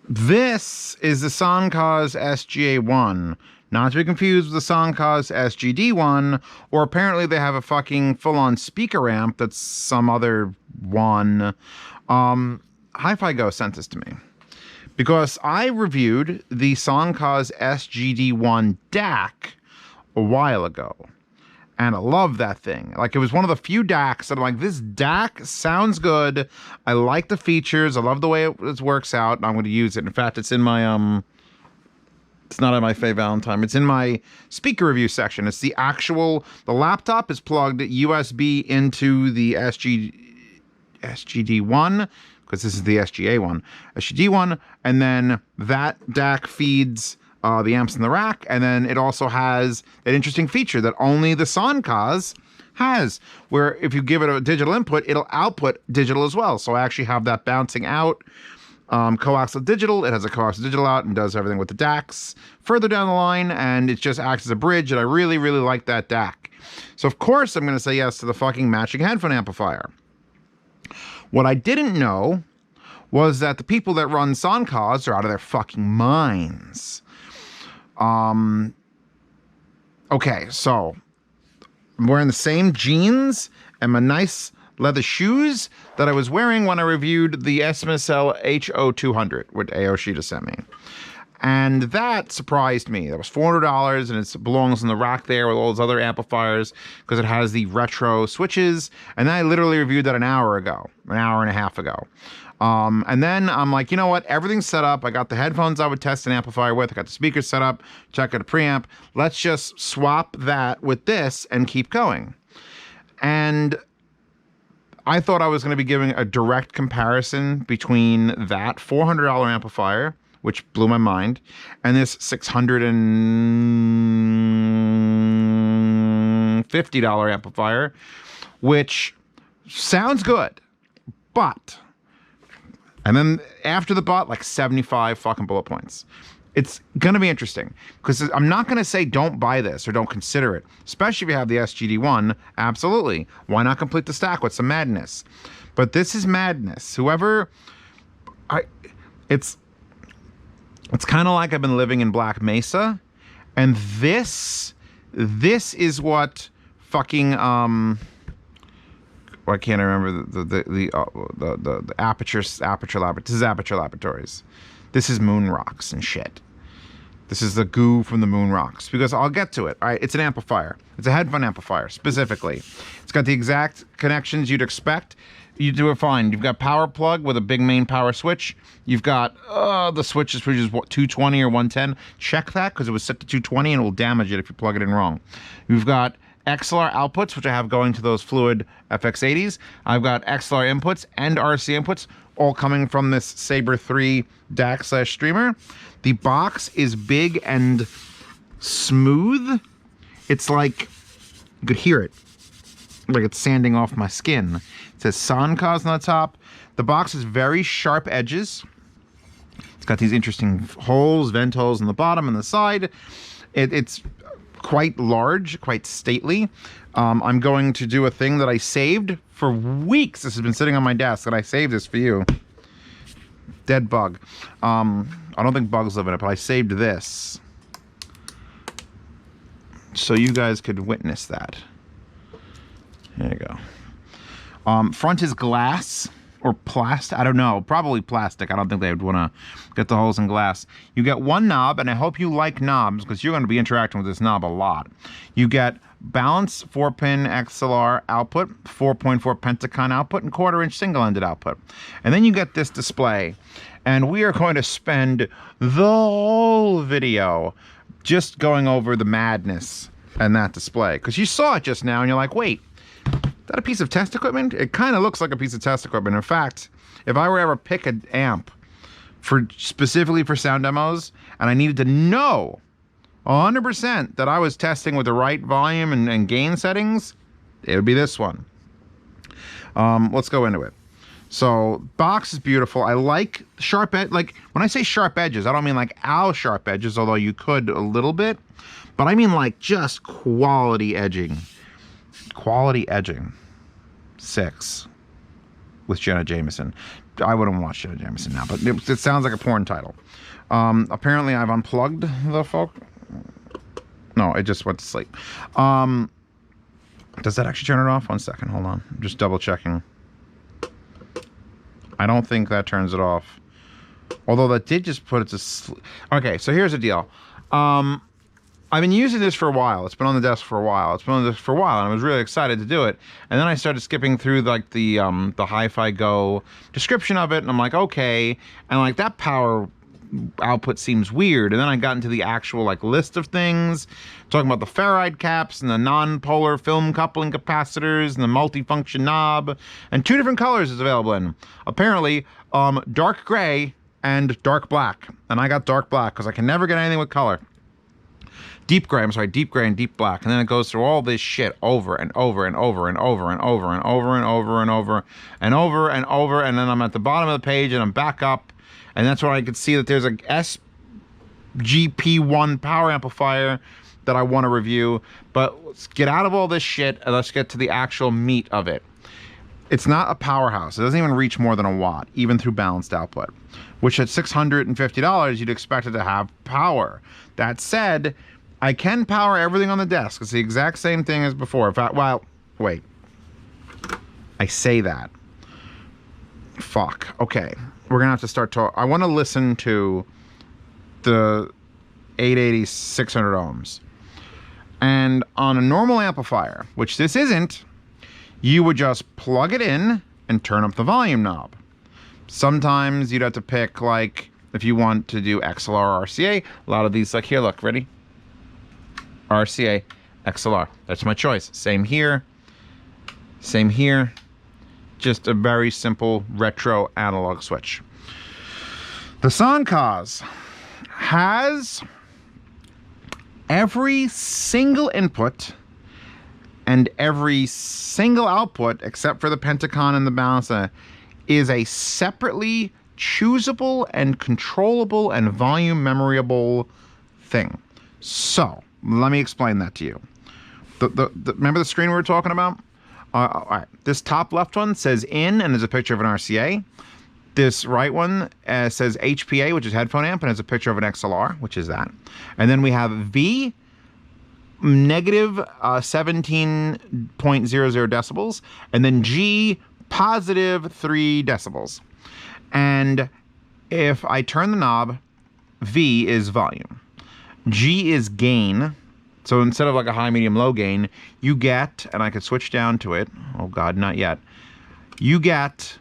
This is the SONCOZ SGA1, not to be confused with the SONCOZ SGD1, or apparently they have a fucking full-on speaker amp that's some other one. Hi-Fi Go sent this to me because I reviewed the SONCOZ SGD1 DAC a while ago. And I love that thing. Like, it was one of the few DACs that I'm like, this DAC sounds good. I like the features. I love the way it works out. And I'm going to use it. In fact, it's in my, it's not in my Faye Valentine. It's in my speaker review section. It's the actual, the laptop is plugged USB into the SGD1, because this is the SGA1, SGD1. And then that DAC feeds the amps in the rack, and then it also has an interesting feature that only the SONCOZ has, where if you give it a digital input, it'll output digital as well. So I actually have that bouncing out coaxial digital. It has a coaxial digital out and does everything with the DACs further down the line, and it just acts as a bridge, and I really, really like that DAC. So of course I'm going to say yes to the fucking matching headphone amplifier. What I didn't know was that the people that run SONCOZ are out of their fucking minds. Okay, so I'm wearing the same jeans and my nice leather shoes that I was wearing when I reviewed the SMSL HO200, which Aoshita sent me. And that surprised me. That was $400, and it belongs in the rack there with all those other amplifiers because it has the retro switches. And I literally reviewed that an hour and a half ago. And then I'm like, you know what? Everything's set up. I got the headphones I would test an amplifier with. I got the speakers set up. Check out a preamp. Let's just swap that with this and keep going. And I thought I was going to be giving a direct comparison between that $400 amplifier, which blew my mind, and this $650 amplifier, which sounds good, but... And then after the bot, like 75 fucking bullet points. It's going to be interesting because I'm not going to say don't buy this or don't consider it, especially if you have the SGD1. Absolutely. Why not complete the stack with some madness? But this is madness. It's kind of like I've been living in Black Mesa, and this is what fucking I can't remember the Aperture Laboratories. This is Aperture Laboratories. This is Moon Rocks and shit. This is the goo from the Moon Rocks, because I'll get to it. All right, it's an amplifier. It's a headphone amplifier specifically. It's got the exact connections you'd expect. You do it fine. You've got power plug with a big main power switch. You've got the switches, which is what, 220 or 110. Check that because it was set to 220 and it will damage it if you plug it in wrong. You've got XLR outputs, which I have going to those Fluid FX80s. I've got XLR inputs and RC inputs, all coming from this Sabre 3 DAC/streamer. The box is big and smooth. It's like, you could hear it, like it's sanding off my skin. It says SONCOZ on the top. The box has very sharp edges. It's got these interesting holes, vent holes on the bottom and the side. It's quite large, quite stately. I'm going to do a thing that I saved for weeks. This has been sitting on my desk, and I saved this for you. Dead bug. I don't think bugs live in it, but I saved this so you guys could witness that. There you go. Front is glass or plastic. I don't know. Probably plastic. I don't think they would want to get the holes in glass. You get one knob, and I hope you like knobs because you're going to be interacting with this knob a lot. You get balanced 4-pin XLR output, 4.4 Pentacon output, and 1/4-inch single-ended output. And then you get this display. And we are going to spend the whole video just going over the madness and that display. Because you saw it just now, and you're like, wait, that a piece of test equipment? It kind of looks like a piece of test equipment. In fact, if I were to ever pick an amp specifically for sound demos, and I needed to know 100% that I was testing with the right volume and gain settings, it would be this one. Let's go into it. So, box is beautiful. I like sharp edge. Like, when I say sharp edges, I don't mean like owl sharp edges, although you could a little bit, but I mean like just quality edging. Quality edging. 6. With Jenna Jameson. I wouldn't watch Jenna Jameson now, but it sounds like a porn title. Apparently I've unplugged the folk. No, it just went to sleep. Does that actually turn it off? 1 second, hold on. I'm just double checking. I don't think that turns it off. Although that did just put it to sleep. Okay, so here's the deal. I've been using this for a while. It's been on the desk for a while. And I was really excited to do it. And then I started skipping through like the Hi-Fi Go description of it, and I'm like, okay. And like that power output seems weird. And then I got into the actual like list of things, talking about the ferrite caps and the non-polar film coupling capacitors and the multifunction knob, and 2 different colors is available in. Apparently, dark gray and dark black. And I got dark black because I can never get anything with color. Deep gray and deep black. And then it goes through all this shit over and over and over and over and over and over and over and over and over and over. And then I'm at the bottom of the page and I'm back up. And that's where I could see that there's a SGP1 power amplifier that I want to review. But let's get out of all this shit and let's get to the actual meat of it. It's not a powerhouse. It doesn't even reach more than a watt, even through balanced output, which at $650, you'd expect it to have power. That said, I can power everything on the desk. It's the exact same thing as before. In fact, well, wait. I say that. Fuck. Okay. We're going to have to start talking. I want to listen to the 880 600 ohms. And on a normal amplifier, which this isn't, you would just plug it in and turn up the volume knob. Sometimes you'd have to pick, like, if you want to do XLR or RCA. A lot of these, like, here, look, ready? RCA, XLR. That's my choice. Same here. Same here. Just a very simple retro analog switch. The SONCOZ has every single input and every single output, except for the Pentacon and the balancer, is a separately choosable and controllable and volume memorable thing. So, let me explain that to you. Remember the screen we were talking about? All right. This top left one says in, and there's a picture of an RCA. This right one says HPA, which is headphone amp, and has a picture of an XLR, which is that. And then we have V, negative 17.00 decibels, and then G, positive 3 decibels. And if I turn the knob, V is volume. G is gain. So instead of like a high, medium, low gain, you get, and I could switch down to it. Oh God, not yet. You get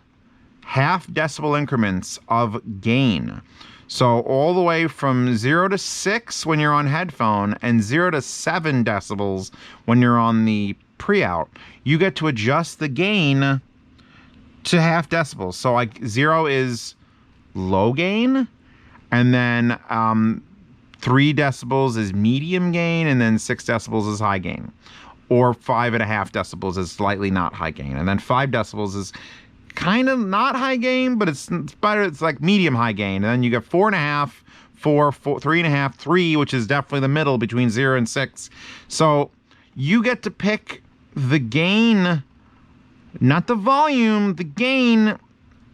half decibel increments of gain. So all the way from 0 to 6 when you're on headphone and 0 to 7 decibels when you're on the pre-out, you get to adjust the gain to half decibels. So like 0 is low gain, and then 3 decibels is medium gain, and then 6 decibels is high gain. Or 5.5 decibels is slightly not high gain. And then 5 decibels is kind of not high gain, but it's better. It's like medium high gain. And then you get 4.5, 4, 3.5, 3, which is definitely the middle between 0 and 6. So you get to pick the gain, not the volume, the gain.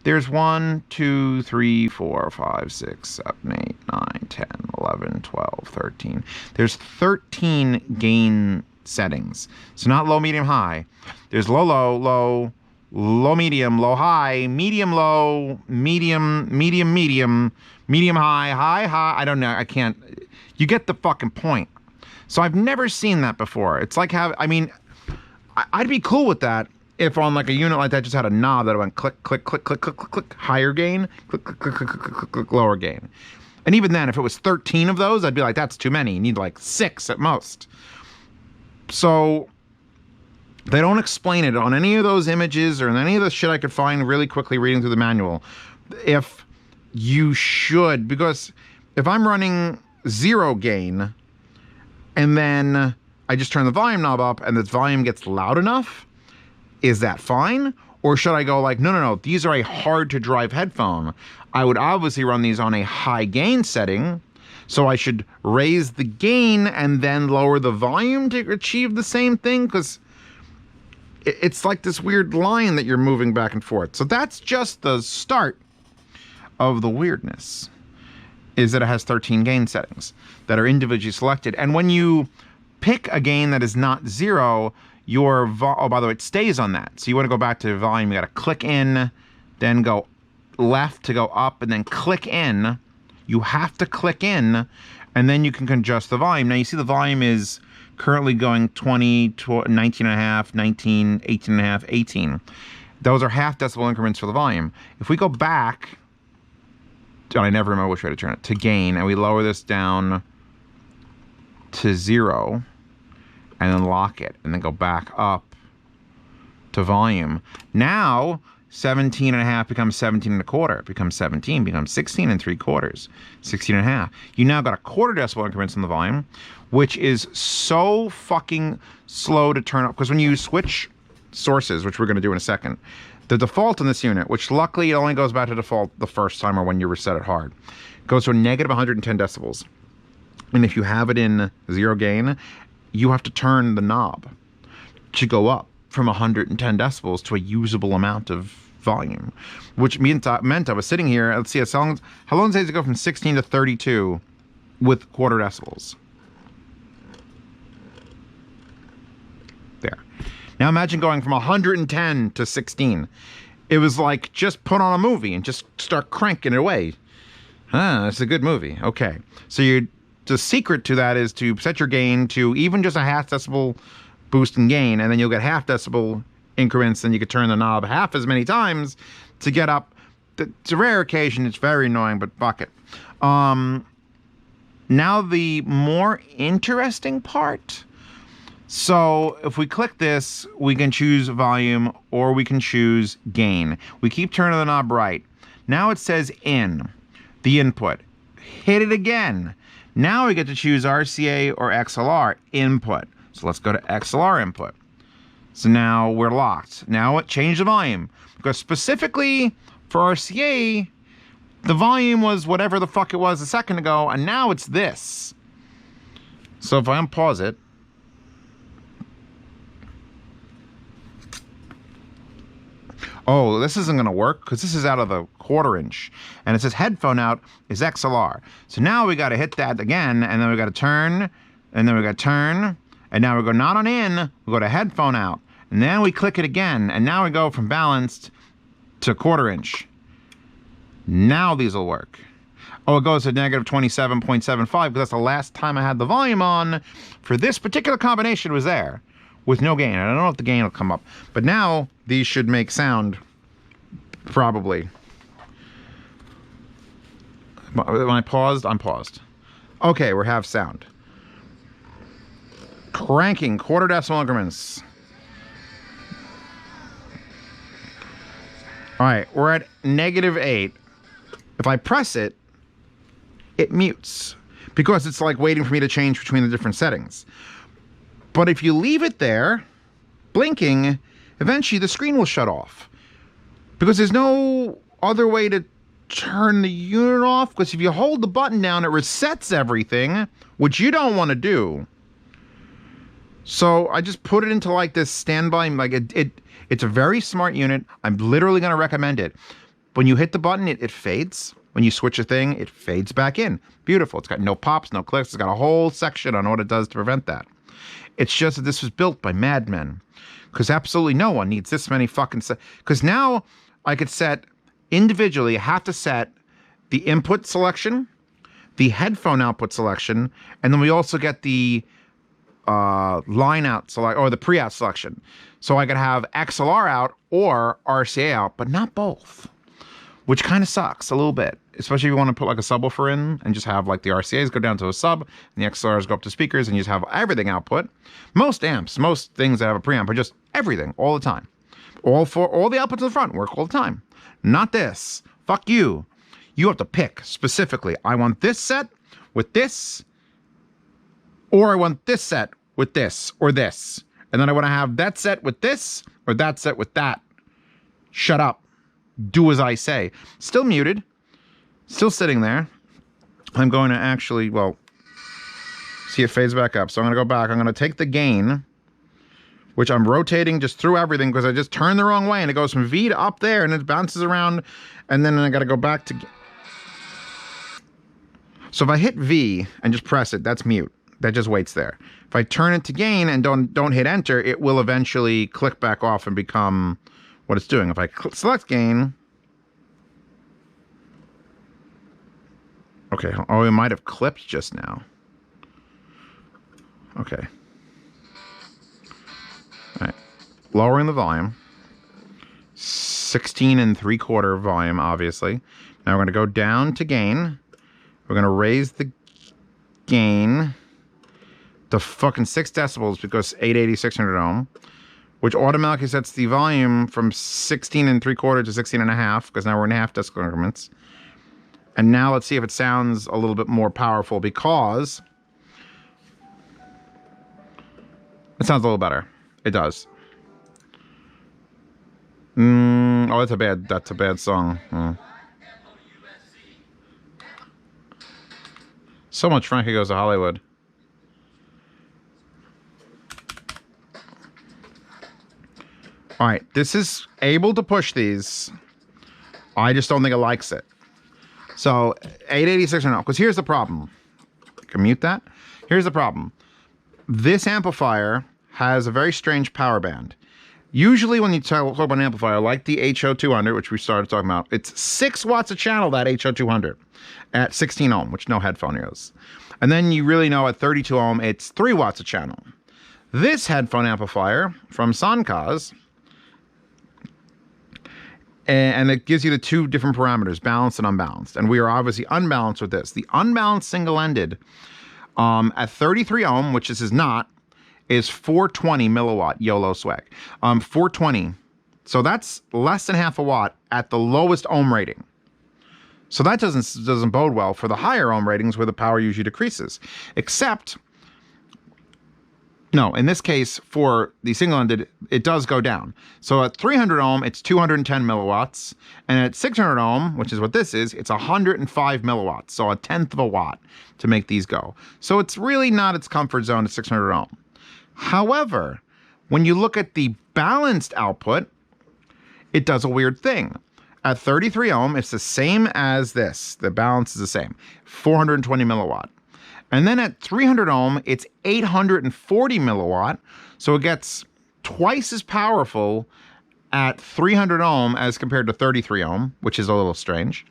There's 1, 2, 3, 4, 5, 6, 7, 8, 9, 10, 11, 12, 13. There's 13 gain settings. So not low, medium, high. There's low, low, low, low, medium, low, high, medium, low, medium, medium, medium, medium, high, high, high. I don't know. I can't. You get the fucking point. So I've never seen that before. It's like I mean, I'd be cool with that if on like a unit like that just had a knob that went click, click, click, click, click, click, click, higher gain, click, click, click, click, click, click, click, lower gain. And even then, if it was 13 of those, I'd be like, that's too many. You need like 6 at most. So they don't explain it on any of those images or in any of the shit I could find really quickly reading through the manual. If you should, because if I'm running 0 gain and then I just turn the volume knob up and the volume gets loud enough, is that fine? Or should I go like, no, no, no, these are a hard to drive headphone. I would obviously run these on a high gain setting. So I should raise the gain and then lower the volume to achieve the same thing. Because it's like this weird line that you're moving back and forth. So that's just the start of the weirdness, is that it has 13 gain settings that are individually selected. And when you pick a gain that is not 0, your oh, by the way, it stays on that. So you want to go back to volume, you got to click in, then go left to go up, and then click in. You have to click in, and then you can adjust the volume. Now you see the volume is currently going 20, 19 and a half, 19, 18 and a half, 18. Those are half decibel increments for the volume. If we go back, I never remember which way to turn it, to gain, and we lower this down to 0, and then lock it, and then go back up to volume. Now, 17 and a half becomes 17 and a quarter, becomes 17, becomes 16 and 3/4, 16 and a half. You now got a quarter decibel increments in the volume, which is so fucking slow to turn up, because when you switch sources, which we're going to do in a second, the default in this unit, which luckily it only goes back to default the first time or when you reset it hard, goes to a negative 110 decibels. And if you have it in 0 gain, you have to turn the knob to go up from 110 decibels to a usable amount of volume, which meant I was sitting here, let's see, how long does it go from 16 to 32 with quarter decibels? There. Now imagine going from 110 to 16. It was like just put on a movie and just start cranking it away. It's a good movie. Okay. So the secret to that is to set your gain to even just a half decibel boost in gain, and then you'll get half decibel increments, and you could turn the knob half as many times to get up. It's a rare occasion. It's very annoying, but fuck it. Now the more interesting part. So if we click this, we can choose volume or we can choose gain. We keep turning the knob right. Now it says in, the input. Hit it again. Now we get to choose RCA or XLR input. So let's go to XLR input. So now we're locked. Now it changed the volume, because specifically for RCA, the volume was whatever the fuck it was a second ago, and now it's this. So if I unpause it, oh, this isn't going to work because this is out of the 1/4 inch. And it says headphone out is XLR. So now we got to hit that again, and then we got to turn, and then we got to turn, and now we go not on in, we go to headphone out. And then we click it again, and now we go from balanced to 1/4 inch. Now these will work. Oh, it goes to negative 27.75 because that's the last time I had the volume on for this particular combination was there. With no gain. I don't know if the gain will come up. But now, these should make sound, probably. When I paused, I'm paused. Okay, we have sound. Cranking, 1/4 decibel increments. Alright, we're at -8. If I press it, it mutes. Because it's like waiting for me to change between the different settings. But if you leave it there, blinking, eventually the screen will shut off. Because there's no other way to turn the unit off. Because if you hold the button down, it resets everything, which you don't want to do. So I just put it into like this standby, like it's a very smart unit. I'm literally going to recommend it. When you hit the button, it fades. When you switch a thing, it fades back in. Beautiful. It's got no pops, no clicks. It's got a whole section on what it does to prevent that. It's just that this was built by madmen. Because absolutely no one needs this many fucking... Because now I could set individually, I have to set the input selection, the headphone output selection, and then we also get the line out select, or the pre-out selection. So I could have XLR out or RCA out, but not both. Which kind of sucks a little bit, especially if you want to put like a subwoofer in and just have like the RCAs go down to a sub and the XLRs go up to speakers and you just have everything output. Most amps, most things that have a preamp are just everything all the time. All the outputs in the front work all the time. Not this. Fuck you. You have to pick specifically. I want this set with this, or I want this set with this or this. And then I want to have that set with this or that set with that. Shut up. Do as I say. Still muted. Still sitting there. I'm going to actually, well, see it fades back up. So I'm going to go back. I'm going to take the gain which I'm rotating just through everything because I just turned the wrong way and it goes from V to up there and it bounces around and then I got to go back to... So if I hit V and just press it, that's mute. That just waits there. If I turn it to gain and don't hit enter, it will eventually click back off and become what it's doing. If I select gain... Okay, oh, it might have clipped just now. Okay. All right. Lowering the volume. 16 3/4 volume, obviously. Now we're going to go down to gain. We're going to raise the gain to fucking 6 decibels because 880, 600 ohm, which automatically sets the volume from 16 3/4 to 16 1/2 because now we're in half decimal increments. And now let's see if it sounds a little bit more powerful because it sounds a little better. It does. Oh, that's a bad song. So much Frankie Goes to Hollywood. All right, this is able to push these. I just don't think it likes it. So 886 or no, because here's the problem. I can mute that. Here's the problem. This amplifier has a very strange power band. Usually when you talk about an amplifier like the HO200, which we started talking about, it's 6 watts a channel, that HO200, at 16 ohm, which no headphone is. And then you really know at 32 ohm, it's 3 watts a channel. This headphone amplifier from SONCOZ, and it gives you the 2 different parameters, balanced and unbalanced. And we are obviously unbalanced with this. The unbalanced single-ended at 33 ohm, which this is not, is 420 milliwatt YOLO swag. 420. So that's less than half a watt at the lowest ohm rating. So that doesn't bode well for the higher ohm ratings where the power usually decreases. Except, no, in this case, for the single-ended, it does go down. So at 300 ohm, it's 210 milliwatts. And at 600 ohm, which is what this is, it's 105 milliwatts. So a tenth of a watt to make these go. So it's really not its comfort zone at 600 ohm. However, when you look at the balanced output, it does a weird thing. At 33 ohm, it's the same as this. The balance is the same, 420 milliwatt. And then at 300 ohm, it's 840 milliwatt. So it gets twice as powerful at 300 ohm as compared to 33 ohm, which is a little strange.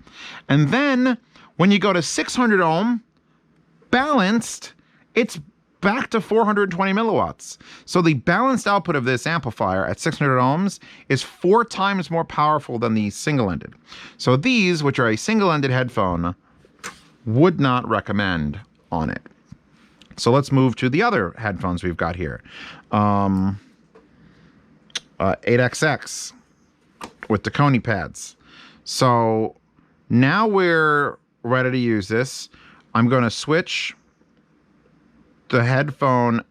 And then when you go to 600 ohm, balanced, it's back to 420 milliwatts. So the balanced output of this amplifier at 600 ohms is 4 times more powerful than the single-ended. So these, which are a single-ended headphone, would not recommend on it. So let's move to the other headphones we've got here. 8XX with the Coney pads. So now we're ready to use this. I'm going to switch the headphone.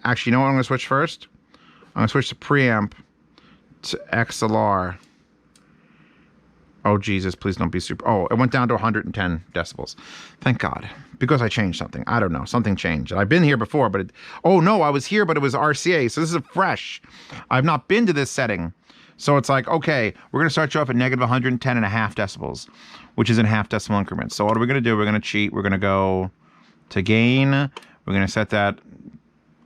Actually, you know what I'm going to switch first? I'm going to switch the preamp to XLR. Oh, Jesus, please don't be super... Oh, it went down to 110 decibels. Thank God. Because I changed something. I don't know. Something changed. I've been here before, but... Oh, no, I was here, but it was RCA. So this is fresh. I've not been to this setting. So it's like, okay, we're going to start you off at negative 110 and a half decibels, which is in half decimal increments. So what are we going to do? We're going to cheat. We're going to go to gain. We're going to set that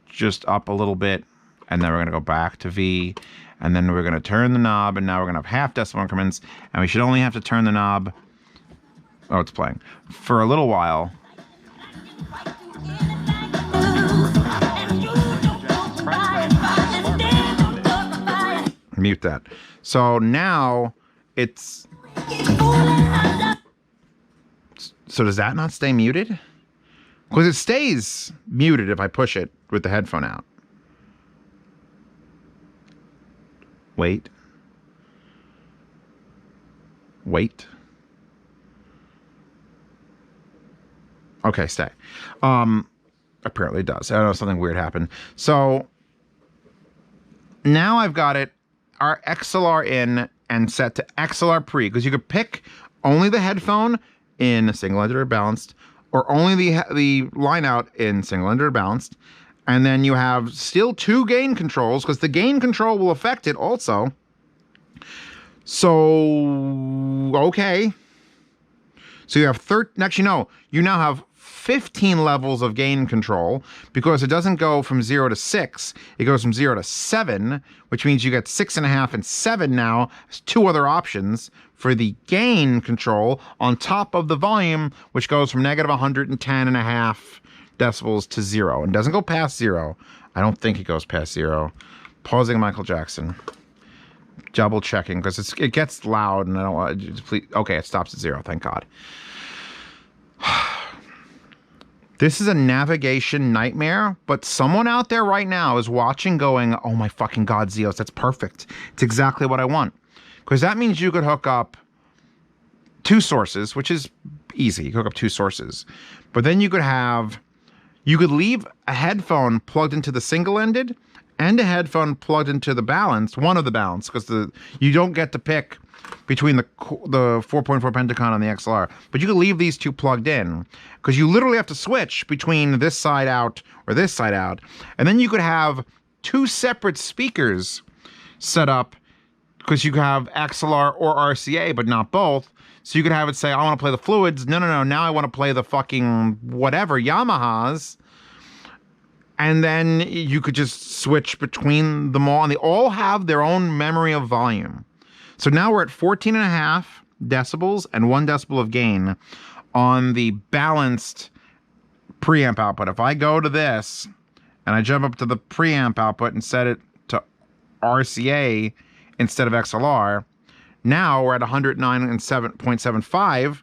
just up a little bit, and then we're going to go back to V, and then we're going to turn the knob, and now we're going to have half decimal increments, and we should only have to turn the knob, oh, it's playing, for a little while. Mute that. So now it's... So does that not stay muted? Because it stays muted if I push it with the headphone out. Wait. Wait. Okay, stay. Apparently it does. I don't know, something weird happened. So now I've got it, our XLR in and set to XLR pre, because you could pick only the headphone in single-ended or balanced, or only the line out in single-ended or balanced, And then you have still 2 gain controls, because the gain control will affect it also. So, okay. So you have actually no, you now have 15 levels of gain control, because it doesn't go from 0 to 6. It goes from 0 to 7, which means you get 6.5 and 7 now as 2 other options for the gain control on top of the volume, which goes from negative 110.5 decibels to 0 and doesn't go past 0. I don't think it goes past 0. Pausing Michael Jackson. Double checking, because it gets loud and I don't want to please. Okay, it stops at 0. Thank God. This is a navigation nightmare, but someone out there right now is watching going, oh my fucking God, Zeos, that's perfect. It's exactly what I want. Because that means you could hook up 2 sources, which is easy. You could hook up 2 sources. But then you could leave a headphone plugged into the single-ended and a headphone plugged into the balanced, one of the balanced, because you don't get to pick between the 4.4 Pentacon and the XLR. But you can leave these 2 plugged in, because you literally have to switch between this side out or this side out. And then you could have 2 separate speakers set up, because you could have XLR or RCA, but not both. So you could have it say, I want to play the Fluids. No, now I want to play the fucking whatever, Yamahas. And then you could just switch between them all, and they all have their own memory of volume. So now we're at 14.5 decibels and 1 decibel of gain on the balanced preamp output. If I go to this and I jump up to the preamp output and set it to RCA instead of XLR, now we're at 109.75,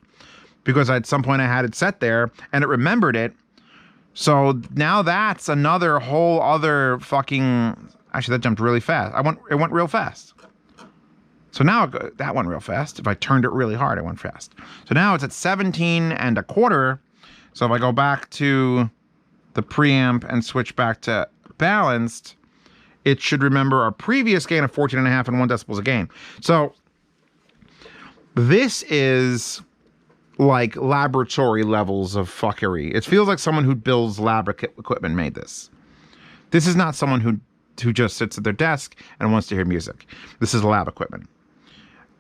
because at some point I had it set there and it remembered it. So now that's another whole other fucking... Actually, that jumped really fast. It went real fast. So now that went real fast. If I turned it really hard, it went fast. So now it's at 17.25. So if I go back to the preamp and switch back to balanced, it should remember our previous gain of 14.5 and 1 decibels of gain. So this is like laboratory levels of fuckery. It feels like someone who builds lab equipment made this. This is not someone who just sits at their desk and wants to hear music. This is lab equipment.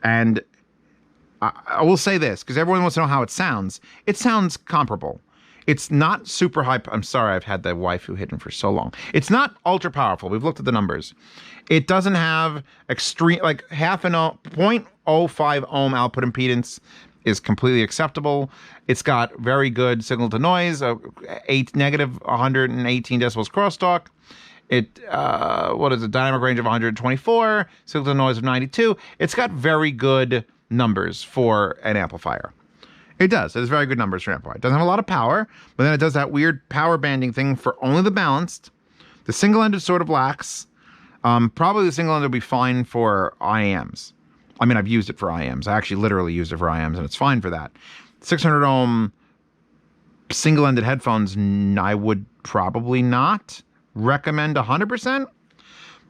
And I will say this, because everyone wants to know how it sounds. It sounds comparable. It's not super high. I'm sorry, I've had the waifu hidden for so long. It's not ultra powerful. We've looked at the numbers. It doesn't have extreme, like 0.05 ohm output impedance is completely acceptable. It's got very good signal to noise, negative 118 decibels crosstalk. What is it? Dynamic range of 124, signal to noise of 92. It's got very good numbers for an amplifier. It does. It has very good numbers for an amplifier. It doesn't have a lot of power, but then it does that weird power banding thing for only the balanced. The single-ended sort of lacks. Probably the single-ended will be fine for IAMs. I mean, I've used it for IAMs. I actually literally used it for IAMs, and it's fine for that. 600 ohm single-ended headphones, I would probably not recommend 100%,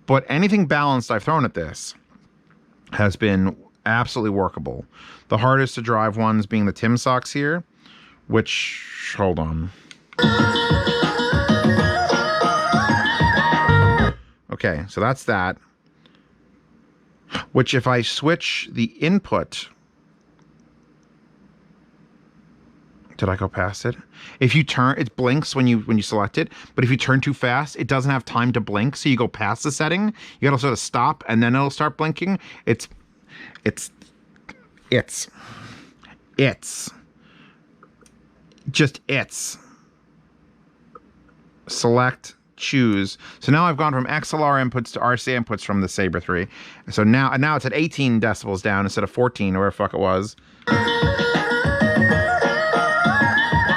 but anything balanced I've thrown at this has been absolutely workable. The hardest to drive ones being the Tim Socks here, which, hold on. Okay, so that's that. Which if I switch the input, did I go past it? If you turn, it blinks when you select it, but if you turn too fast, it doesn't have time to blink, so you go past the setting. You gotta sort of stop, and then it'll start blinking. It's select, choose. So now I've gone from XLR inputs to RCA inputs from the Sabre 3. So now it's at 18 decibels down instead of 14 or where the fuck it was.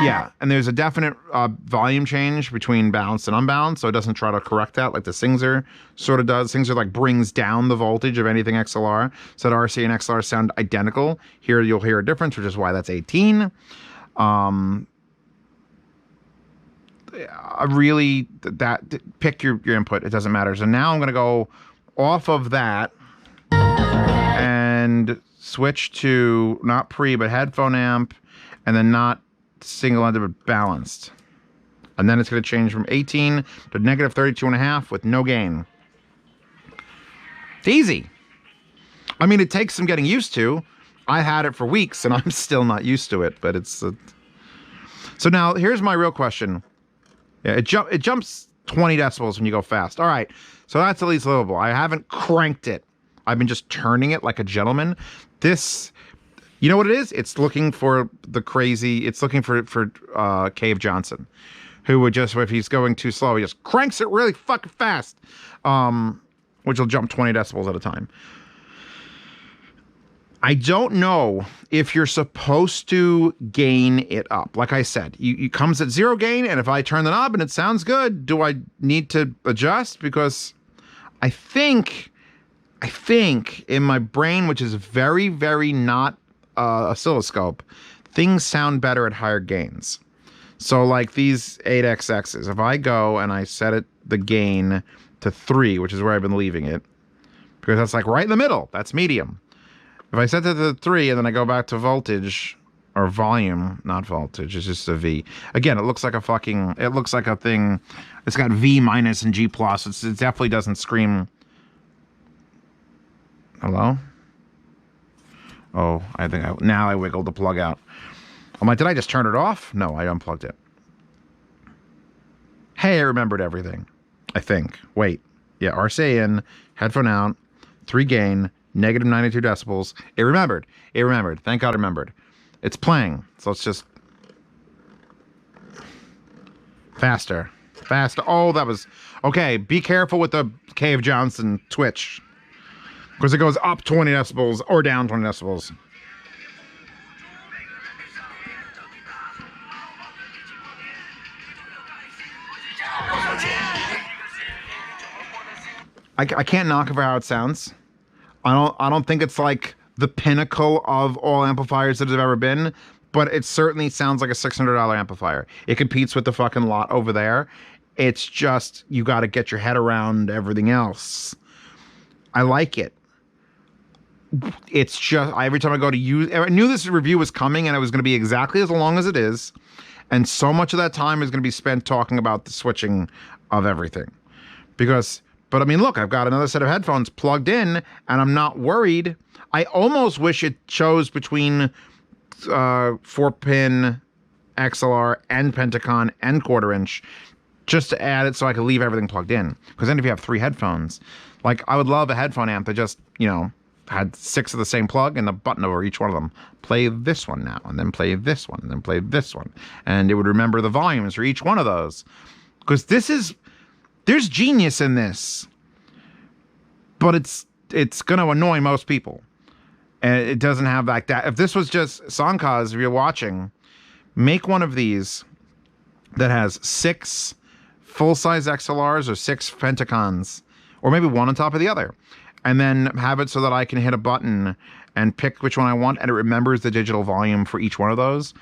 Yeah, and there's a definite volume change between balanced and unbalanced, so it doesn't try to correct that like the Singzer sort of does. Singzer like brings down the voltage of anything XLR, so that RCA and XLR sound identical. Here you'll hear a difference, which is why that's 18. Really, pick your input. It doesn't matter. So now I'm going to go off of that and switch to not pre, but headphone amp, and then not single-ended, but balanced. And then it's going to change from 18 to negative 32.5 with no gain. It's easy. I mean, it takes some getting used to. I had it for weeks, and I'm still not used to it, but it's... So now, here's my real question. Yeah, it jumps 20 decibels when you go fast. All right, so that's at least livable. I haven't cranked it. I've been just turning it like a gentleman. This... You know what it is? It's looking for the crazy... It's looking for Cave Johnson, who would just, if he's going too slow, he just cranks it really fucking fast, which will jump 20 decibels at a time. I don't know if you're supposed to gain it up. Like I said, it comes at 0 gain, and if I turn the knob and it sounds good, do I need to adjust? Because I think in my brain, which is very, very not oscilloscope, things sound better at higher gains. So like these 8XXs, if I go and I set the gain to 3, which is where I've been leaving it, because that's like right in the middle, that's medium. If I set it to 3 and then I go back to voltage, or volume, not voltage, it's just a V. Again, it looks like a thing, it's got V minus and G plus, it definitely doesn't scream. Hello? Oh, now I wiggled the plug out. I'm like, did I just turn it off? No, I unplugged it. Hey, I remembered everything. I think. Wait. Yeah, RCA in, headphone out, 3 gain, negative 92 decibels. It remembered. It remembered. Thank God it remembered. It's playing. So let's just... Faster. Faster. Oh, that was... Okay, be careful with the Cave Johnson twitch. Because it goes up 20 decibels or down 20 decibels. I can't knock it for how it sounds. I don't think it's like the pinnacle of all amplifiers that have ever been, but it certainly sounds like a $600 amplifier. It competes with the fucking lot over there. It's just, you got to get your head around everything else. I like it. It's just, every time I go to use, I knew this review was coming and it was going to be exactly as long as it is. And so much of that time is going to be spent talking about the switching of everything. But I mean, look, I've got another set of headphones plugged in and I'm not worried. I almost wish it chose between 4-pin XLR and Pentacon and 1/4 inch just to add it so I could leave everything plugged in. Because then if you have 3 headphones, like I would love a headphone amp that just, you know, had 6 of the same plug and a button over each one of them. Play this one now, and then play this one, and then play this one. And it would remember the volumes for each one of those. Because there's genius in this. But it's going to annoy most people. And it doesn't have like that. If this was just SONCOZ, if you're watching, make one of these that has 6 full-size XLRs or 6 Pentacons, or maybe one on top of the other. And then have it so that I can hit a button and pick which one I want, and it remembers the digital volume for each one of those.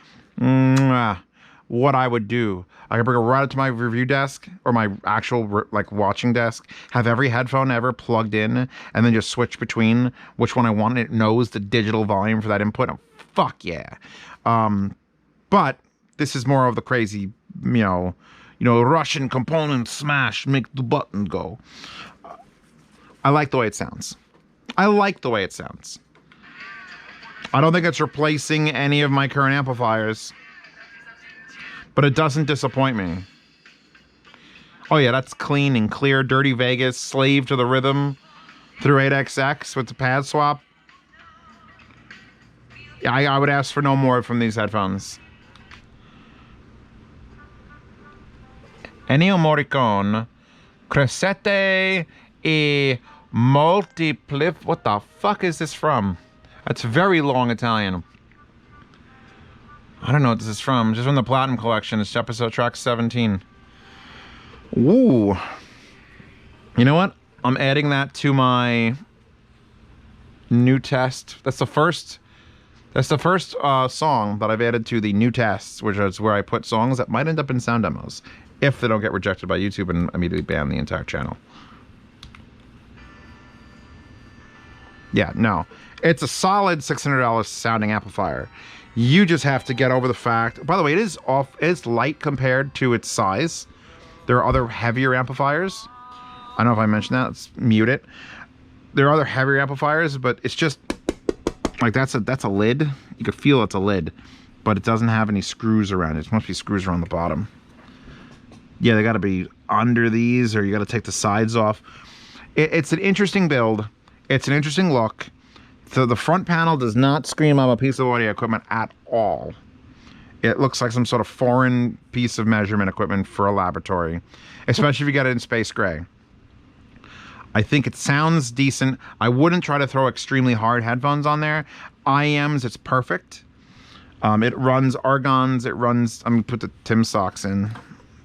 What I would do, I could bring it right up to my review desk, or my actual like watching desk, have every headphone ever plugged in, and then just switch between which one I want, and it knows the digital volume for that input. Oh, fuck yeah. But this is more of the crazy, you know, Russian component smash, make the button go. I like the way it sounds. I like the way it sounds. I don't think it's replacing any of my current amplifiers, but it doesn't disappoint me. Oh yeah, that's clean and clear. Dirty Vegas, slave to the rhythm through 8XX with the pad swap. Yeah, I would ask for no more from these headphones. Ennio Morricone, Crescete e Multiplif. What the fuck is this from? That's very long Italian. I don't know what this is from. Just from the Platinum Collection. It's episode track 17. Ooh. You know what? I'm adding that to my new test. That's the first song that I've added to the new tests, which is where I put songs that might end up in sound demos if they don't get rejected by YouTube and immediately ban the entire channel. Yeah, no. It's a solid $600 sounding amplifier. You just have to get over the fact, by the way, it's light compared to its size. There are other heavier amplifiers. I don't know if I mentioned that, let's mute it. There are other heavier amplifiers, but it's just, like that's a lid. You could feel it's a lid, but it doesn't have any screws around it. It must be screws around the bottom. Yeah, they gotta be under these, or you gotta take the sides off. It's an interesting build. It's an interesting look. So the front panel does not scream I'm a piece of audio equipment at all. It looks like some sort of foreign piece of measurement equipment for a laboratory, especially if you get it in space gray. I think it sounds decent. I wouldn't try to throw extremely hard headphones on there. IEMs, it's perfect. It runs argons, it runs, I'm gonna put the Tim socks in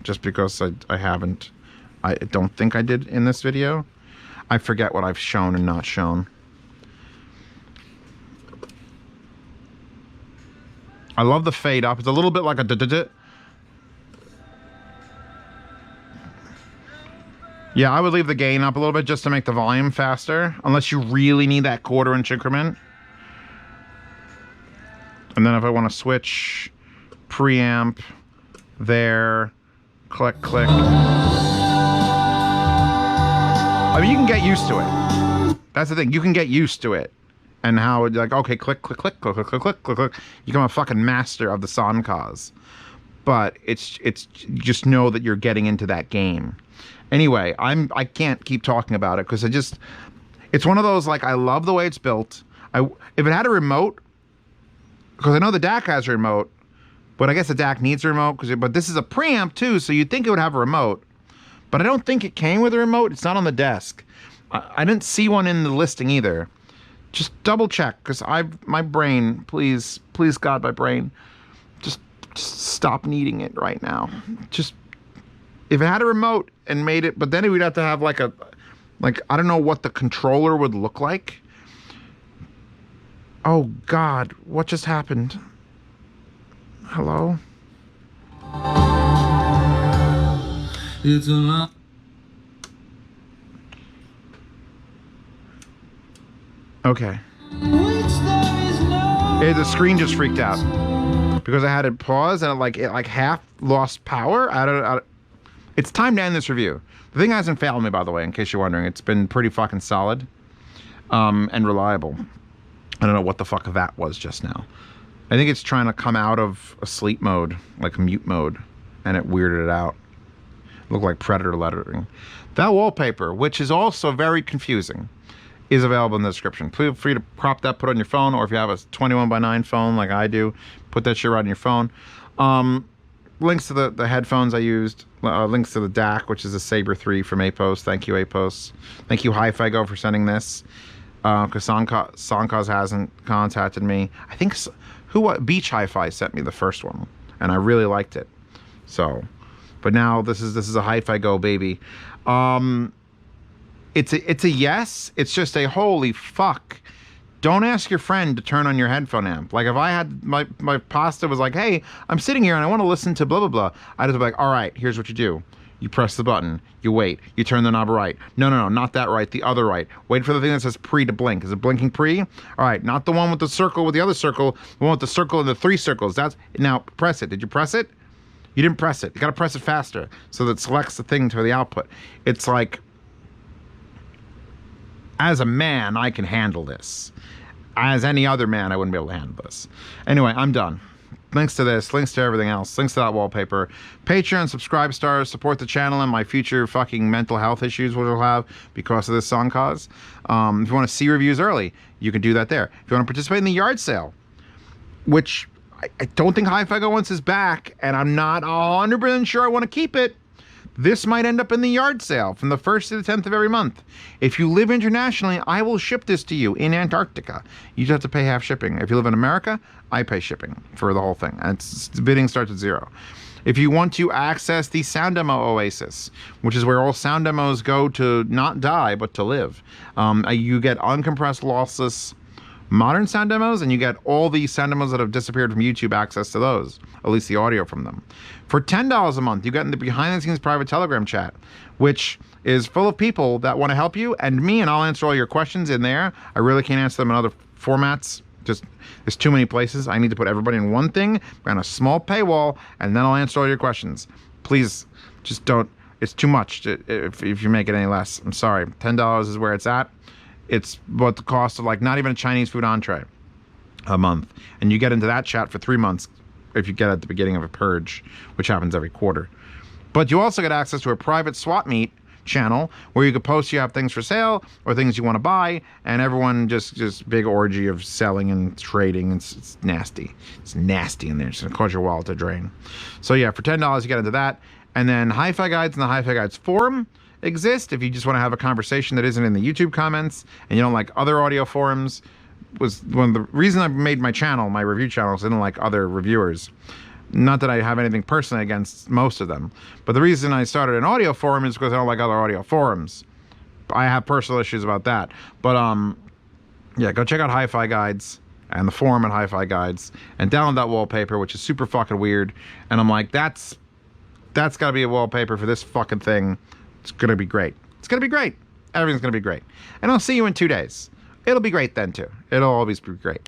just because I haven't. I don't think I did in this video. I forget what I've shown and not shown. I love the fade up. It's a little bit like a da-da-da. Yeah, I would leave the gain up a little bit just to make the volume faster, unless you really need that 1/4 inch increment. And then if I want to switch preamp there, click, click. I mean, you can get used to it. That's the thing. You can get used to it. And how it's like, okay, click, click, click, click, click, click, click, click, click. You become a fucking master of the SONCOZ. But it's just know that you're getting into that game. Anyway, I can't keep talking about it because it's one of those, like, I love the way it's built. If it had a remote, because I know the DAC has a remote, but I guess the DAC needs a remote, but this is a preamp too, so you'd think it would have a remote. But I don't think it came with a remote. It's not on the desk. I didn't see one in the listing either. Just double check, because my brain, please God, my brain, just stop needing it right now. Just, if it had a remote and made it, but then it would have to have like I don't know what the controller would look like. Oh God, what just happened? Hello? It's a lot. Okay. The screen just freaked out because I had it pause and it half lost power. It's time to end this review. The thing hasn't failed me, by the way, in case you're wondering. It's been pretty fucking solid and reliable. I don't know what the fuck that was just now. I think it's trying to come out of a sleep mode, like a mute mode, and it weirded it out. It looked like Predator lettering. That wallpaper, which is also very confusing, is available in the description. Feel free to crop that, put it on your phone, or if you have a 21:9 phone like I do, put that shit right on your phone. Links to the headphones I used, links to the DAC, which is a Sabre 3 from APOS. Thank you, APOS. Thank you, Hi-Fi-Go, for sending this, because SONCOZ hasn't contacted me. I think Beach Hi-Fi sent me the first one, and I really liked it. So, but now this is a Hi-Fi-Go baby. It's a yes. It's just a holy fuck. Don't ask your friend to turn on your headphone amp. Like if I had my pasta was like, hey, I'm sitting here and I want to listen to blah blah blah. I'd just be like, all right, here's what you do. You press the button. You wait. You turn the knob right. No, not that right. The other right. Wait for the thing that says pre to blink. Is it blinking pre? All right, not the one with the circle with the other circle. The one with the circle and the 3 circles. Now press it. Did you press it? You didn't press it. You got to press it faster so that it selects the thing to the output. It's like, as a man, I can handle this. As any other man, I wouldn't be able to handle this. Anyway, I'm done. Links to this, links to everything else, links to that wallpaper. Patreon, subscribe stars, support the channel and my future fucking mental health issues, which I'll have because of this SONCOZ. If you want to see reviews early, you can do that there. If you want to participate in the yard sale, which I don't think Hi-Fi-Go wants is back, and I'm not 100% sure I want to keep it. This might end up in the yard sale from the 1st to the 10th of every month. If you live internationally, I will ship this to you in Antarctica. You just have to pay half shipping. If you live in America, I pay shipping for the whole thing. And the bidding starts at 0. If you want to access the Sound Demo Oasis, which is where all sound demos go to not die, but to live, you get uncompressed, lossless modern sound demos, and you get all the sound demos that have disappeared from YouTube access to those, at least the audio from them. For $10 a month, you get in the behind-the-scenes private Telegram chat, which is full of people that want to help you and me, and I'll answer all your questions in there. I really can't answer them in other formats. Just, there's too many places. I need to put everybody in one thing, behind a small paywall, and then I'll answer all your questions. Please, just don't. It's too much if you make it any less. I'm sorry. $10 is where it's at. It's what the cost of like not even a Chinese food entree a month. And you get into that chat for 3 months if you get at the beginning of a purge, which happens every quarter. But you also get access to a private swap meet channel where you can post you have things for sale or things you want to buy, and everyone just big orgy of selling and trading. It's nasty. It's nasty in there. It's gonna cause your wallet to drain. So yeah, for $10 you get into that. And then Hi-Fi Guides and the Hi-Fi Guides forum exist if you just want to have a conversation that isn't in the YouTube comments and you don't like other audio forums. Was one of the reasons I made my channel, my review channels, I didn't like other reviewers. Not that I have anything personally against most of them, but the reason I started an audio forum is because I don't like other audio forums. I have personal issues about that. But yeah, go check out Hi-Fi Guides and the forum at Hi-Fi Guides and download that wallpaper, which is super fucking weird. And I'm like, that's gotta be a wallpaper for this fucking thing. It's gonna be great. It's gonna be great. Everything's gonna be great. And I'll see you in 2 days. It'll be great then too. It'll always be great.